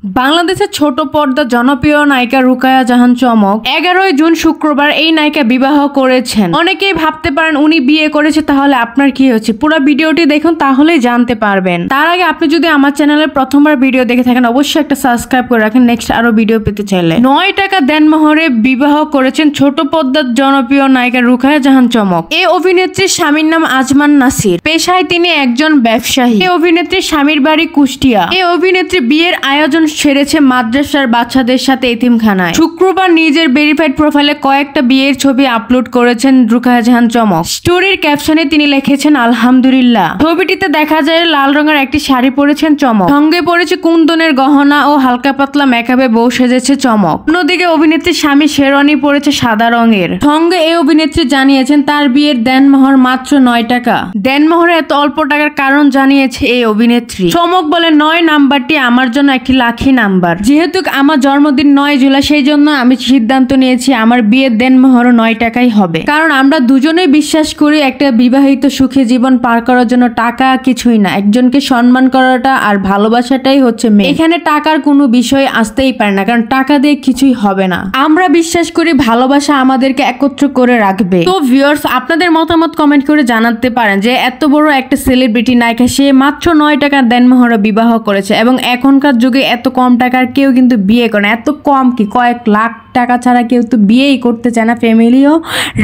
বাংলাদেশের ছোট পর্দা জনপ্রিয় নায়িকা রুকায়া জাহান চমক 11 জুন শুক্রবার এই নায়িকা বিবাহ করেছেন। অনেকেই ভাবতে পারেন উনি বিয়ে করেছে, তাহলে আপনার কি হচ্ছে? পুরো ভিডিওটি দেখুন, তাহলেই জানতে পারবেন। তার আগে আপনি যদি আমার চ্যানেলের প্রথমবার ভিডিও দেখে থাকেন, অবশ্যই একটা সাবস্ক্রাইব করে রাখেন নেক্সট আরো ভিডিও পেতে চাইলে। 9 টাকা দেনমোহরে বিবাহ করেছেন ছোট পর্দার জনপ্রিয় নায়িকা রুকায়া জাহান চমক। এই অভিনেত্রীর স্বামীর নাম আজমান নাসির। পেশায় তিনি একজন ব্যবসায়ী। এই অভিনেত্রীর স্বামীর বাড়ি কুষ্টিয়া। এই অভিনেত্রী বিয়ের আয়োজন সেরেছে মাদ্রাসার বাচ্চাদের সাথে এতিমখানায়। শুক্রবার নিজের ভেরিফাইড প্রোফাইলে কয়েকটা বিয়ের ছবি আপলোড করেছেন রুকায়া জাহান চমক। স্টোরির ক্যাপশনে তিনি লিখেছেন আলহামদুলিল্লাহ। ছবিটিতে দেখা যায় লাল রঙের একটি শাড়ি পরেছেন চমক, সঙ্গে পরেছে কুন্দনের গহনা ও হালকা পাতলা মেকআপে বউ সেজেছে চমক। অন্যদিকে অভিনেত্রীর স্বামী শেরওয়ানি পরেছে সাদা রঙের। সঙ্গে এই অভিনেত্রী জানিয়েছেন তার বিয়ের দেনমোহর মাত্র 9 টাকা। দেনমোহরে এত অল্প টাকার কারণ জানিয়েছে এই অভিনেত্রী। চমক বলে 9 নাম্বারটি আমার জন্য একটি লাকি নাম্বার। যেহেতু আমার জন্মদিন 9 জুলাই, সেই জন্য আমি সিদ্ধান্ত নিয়েছি আমার বিয়ের দেনমোহর 9 টাকাই হবে। কারণ আমরা দুজনেই বিশ্বাস করি একটা বিবাহিত সুখী জীবন পার করার জন্য টাকা কিছুই না, একজনকে সম্মান করাটা আর ভালোবাসাটাই হচ্ছে মেন। এখানে টাকার কোনো বিষয় আসতেই পারে না, কারণ টাকা দিয়ে কিছুই হবে না। আমরা বিশ্বাস করি ভালোবাসা আমাদেরকে একত্র করে রাখবে। তো ভিউয়ার্স, আপনাদের মতামত কমেন্ট করে জানাতে পারেন যে এত বড় একটা সেলিব্রিটি নায়িকা, সে মাত্র 9 টাকার দেনমোহরে বিবাহ করেছে এবং এখনকার যুগে এত কম টাকার কেউ কিন্তু বিয়ে করে না। এত কম কি, কয়েক লাখ টাকা ছাড়া কেউ তো বিয়েই করতে চায় না, ফ্যামিলিও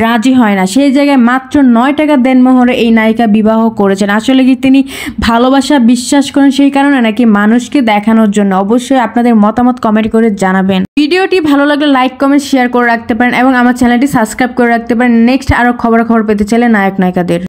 রাজি হয় না। সেই জায়গায় মাত্র 9 টাকা দেনমোহরে এই নায়িকা বিবাহ করেছেন। আসলে কি তিনি ভালোবাসা বিশ্বাস করেন সেই কারণে, নাকি মানুষকে দেখানোর জন্য? অবশ্যই আপনাদের মতামত কমেন্ট করে জানাবেন। ভিডিওটি ভালো লাগলে লাইক কমেন্ট শেয়ার করে রাখতে পারেন এবং আমার চ্যানেলটি সাবস্ক্রাইব করে রাখতে পারেন নেক্সট আরো খবর পেতে চাইলে নায়ক নায়িকাদের।